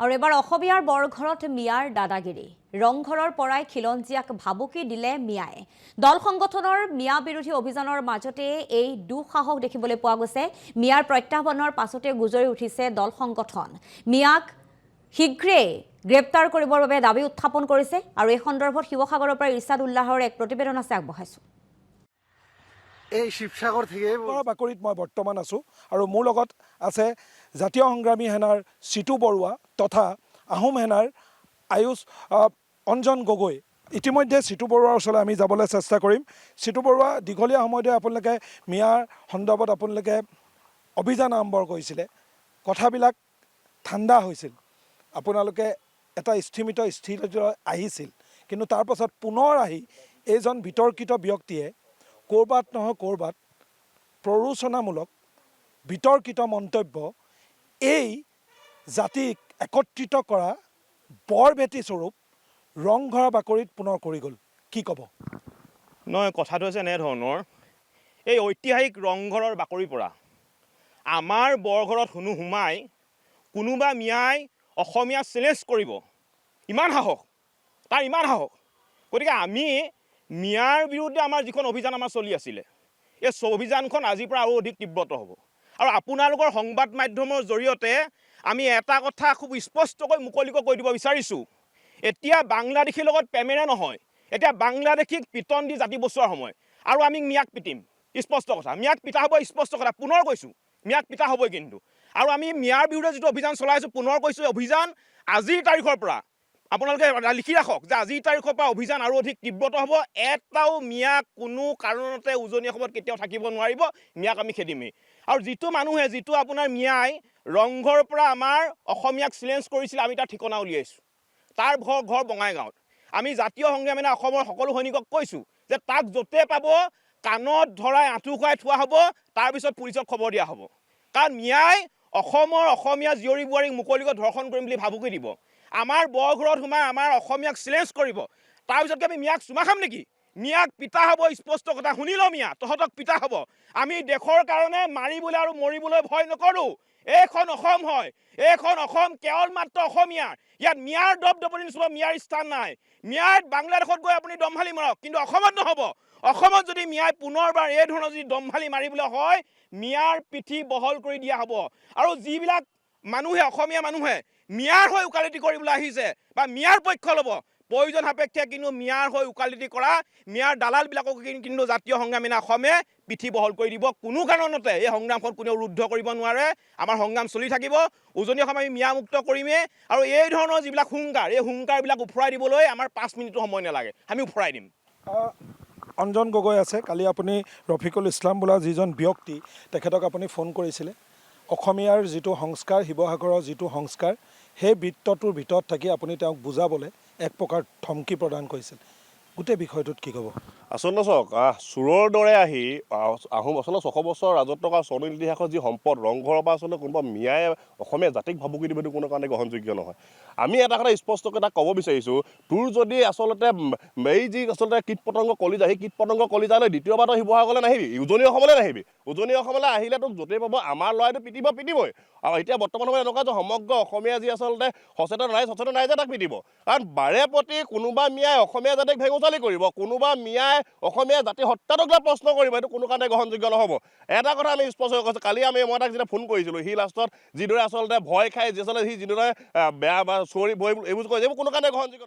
আৰু এবাৰ অসমীয়াৰ বৰঘৰত মিয়াৰ দাদাগিৰি ৰংঘৰৰ পৰাই খিলঞ্জীয়াক ভাবুকি দিলে মিয়াই দল সংগঠনৰ মিয়া বিৰোধী অভিযানৰ মাজতে এই দুঃসাহস দেখিবলৈ পোৱা গৈছে মিয়াৰ প্ৰত্যাহ্বানৰ পাছতে গুজৰি উঠিছে দল সংগঠন মিয়াক শীঘ্ৰে গ্ৰেপ্তাৰ কৰিবৰ বাবে দাবী উত্থাপন কৰিছে আৰু এই সন্দৰ্ভত শিৱসাগৰৰ পৰা ইৰছাদ উল্লাহৰ এক প্ৰতিবেদন আছে আগবঢ়াইছো এই শিৱসাগৰ থেকে বাকৰিত মই বৰ্তমান আছোঁ আৰু মোৰ লগত আছে জাতীয় সংগ্ৰামী সেনাৰ চিটু বৰুৱা তথা আহোম সেনাৰ আয়ুষ অঞ্জন গগৈ ইতিমধ্যে চিটু বৰুৱাৰ ওচৰলৈ আমি যাবলৈ চেষ্টা কৰিম চিটু বৰুৱা দীঘলীয়া সময় ধৰি আপোনালোকে মিয়াৰ সন্দৰ্ভত আপোনালোকে অভিযান আৰম্ভ কৰিছিলে কথাবিলাক ঠাণ্ডা হৈছিল আপোনালোকে এটা স্থিৰতা আহিছিল কিন্তু তাৰ পাছত পুনৰ আহি এইজন বিতৰ্কিত ব্যক্তিয়ে ক'ৰবাত নহয় ক'ৰবাত প্ৰৰোচনামূলক বিতৰ্কিত মন্তব্য এই জাতিক একত্ৰিত কৰা বৰভেটি স্বৰূপ ৰংঘৰৰ বাকৰিত পুনৰ কৰি গ'ল কি ক'ব নহয় কথাটো হৈছে এনেধৰণৰ এই ঐতিহাসিক ৰংঘৰৰ বাকৰিৰ পৰা আমাৰ বৰঘৰত সোমাই কোনোবা মিয়াই অসমীয়া চেলেঞ্জ কৰিব ইমান সাহস তাৰ ইমান সাহস গতিকে আমি মিয়াৰ বিৰুদ্ধে আমাৰ যিখন অভিযান আমাৰ চলি আছিলে এই অভিযানখন আজিৰ পৰা আৰু অধিক তীব্ৰত হ'ব আৰু আপোনালোকৰ সংবাদ মাধ্যমৰ জৰিয়তে আমি এটা কথা খুব স্পষ্টকৈ মুকলিকৈ কৈ দিব বিচাৰিছোঁ এতিয়া বাংলাদেশীৰ লগত প্ৰেমেৰে নহয় এতিয়া বাংলাদেশীক পিটন দি জাতি বচোৱাৰ সময় আৰু আমি মিয়াক পিটিম স্পষ্ট কথা মিয়াক পিতা হ'ব স্পষ্ট কথা পুনৰ কৈছোঁ মিয়াক পিতা হ'বই কিন্তু আৰু আমি মিয়াৰ বিৰুদ্ধে যিটো অভিযান চলাইছোঁ পুনৰ কৈছোঁ অভিযান আজিৰ তাৰিখৰ পৰা আপোনালোকে লিখি ৰাখক যে আজিৰ তাৰিখৰ পৰা অভিযান আৰু অধিক তীব্ৰত হ'ব এটাও মিয়াক কোনো কাৰণতে উজনি অসমত কেতিয়াও থাকিব নোৱাৰিব মিয়াক আমি খেদিমেই আৰু যিটো আপোনাৰ মিয়াই ৰংঘৰৰ পৰা আমাৰ অসমীয়াক চেলেঞ্জ কৰিছিল আমি তাৰ ঠিকনা উলিয়াইছোঁ তাৰ ঘৰ বঙাইগাঁৱত আমি জাতীয় সংগ্ৰামী অসমৰ সকলো সৈনিকক কৈছোঁ যে তাক য'তে পাব কাণত ধৰাই আঁঠু খুৱাই থোৱা হ'ব তাৰপিছত পুলিচক খবৰ দিয়া হ'ব কাৰণ মিয়াই অসমৰ অসমীয়া জীয়ৰী বোৱাৰীক মুকলিকৈ ধৰ্ষণ কৰিম বুলি ভাবুকি দিব আমাৰ বৰঘৰত সোমাই আমাৰ অসমীয়াক চেলেঞ্জ কৰিব তাৰপিছতকে আমি মিয়াক চুমা খাম নেকি মিয়াক পিতা হ'ব স্পষ্ট কথা শুনি ল মিয়া তহঁতক পিতা হ'ব আমি দেশৰ কাৰণে মাৰিবলৈ আৰু মৰিবলৈ ভয় নকৰোঁ এইখন অসম হয় এইখন অসম কেৱল মাত্ৰ অসমীয়াৰ ইয়াত মিয়াৰ দপদপনি নিচিনা মিয়াৰ স্থান নাই মিয়াত বাংলাদেশত গৈ আপুনি দমহালি মাৰক কিন্তু অসমত নহ'ব অসমত যদি মিয়াই পুনৰবাৰ এই ধৰণৰ যদি দমহালি মাৰিবলৈ হয় মিয়াৰ পিঠি বহল কৰি দিয়া হ'ব আৰু যিবিলাক মানুহে অসমীয়া মানুহে মিয়াৰ হৈ উকালতি কৰিবলৈ আহিছে বা মিয়াৰ পক্ষ ল'ব প্ৰয়োজন সাপেক্ষে কিন্তু মিয়াৰ হৈ উকালতি কৰা মিয়াৰ দালালবিলাকক কিন্তু জাতীয় সংগ্ৰামী অসমে পিঠি বহল কৰি দিব কোনো কাৰণতে এই সংগ্ৰামখন কোনেও ৰুদ্ধ কৰিব নোৱাৰে আমাৰ সংগ্ৰাম চলি থাকিব উজনি অসম আমি মিয়া মুক্ত কৰিমেই আৰু এই ধৰণৰ যিবিলাক এই হুংকাৰবিলাক উফৰাই দিবলৈ আমাৰ 5 মিনিটো সময় নালাগে আমি উফৰাই দিম অঞ্জন গগৈ আছে কালি আপুনি ৰফিকুল ইছলাম বোলা যিজন ব্যক্তি তেখেতক আপুনি ফোন কৰিছিলে অসমীয়াৰ যিটো সংস্কাৰ শিৱসাগৰৰ যিটো সংস্কাৰ সেই বৃত্তটোৰ ভিতৰত থাকি আপুনি তেওঁক বুজাবলৈ এক প্ৰকাৰ ধমকি প্ৰদান কৰিছিল গোটেই বিষয়টোত কি ক'ব আচলতে চাওক চোৰৰ দৰে আহি আহোম আচলতে 600 বছৰ ৰাজত্ব কৰা স্বৰ্ণিম ইতিহাসৰ যি সম্পদ ৰংঘৰৰ পৰা আচলতে কোনোবা মিয়াই অসমীয়া জাতিক ভাবুকি দিবটো কোনো কাৰণে গ্ৰহণযোগ্য নহয় আমি এটা কথা স্পষ্টকৈ তাক ক'ব বিচাৰিছোঁ তোৰ যদি আচলতে এই যি আচলতে কীট পতংগ কলিজা সেই কীট পতংগ কলিজালৈ দ্বিতীয়বাৰ তই শিৱসাগৰলৈ নাহিবি উজনি অসমলৈ নাহিবি উজনি অসমলৈ আহিলে তোক য'তেই পাব আমাৰ ল'ৰাইটো পিটিবই আৰু এতিয়া বৰ্তমান সময়ত এনেকুৱা যে সমগ্ৰ অসমীয়া যি আচলতে সচেতন ৰাইজে তাক পিটিব কাৰণ বাৰে প্ৰতি কোনোবা মিয়াই অসমীয়া জাতিক ভেঙুচালি কৰিব কোনোবা মিয়াই অসমীয়া জাতি হত্যাটোক লৈ প্ৰশ্ন কৰিব এইটো কোনো কাৰণে গ্ৰহণযোগ্য নহ'ব এটা কথা আমি স্পষ্ট কৈছোঁ কালি মই তাক যেতিয়া ফোন কৰিছিলোঁ সি লাষ্টত যিদৰে আচলতে ভয় খাই যি আচলতে সি যিদৰে বেয়া বা চৰি ভয় এইবোৰ কৈছে এইবোৰ কোনো কাৰণে গ্ৰহণযোগ্য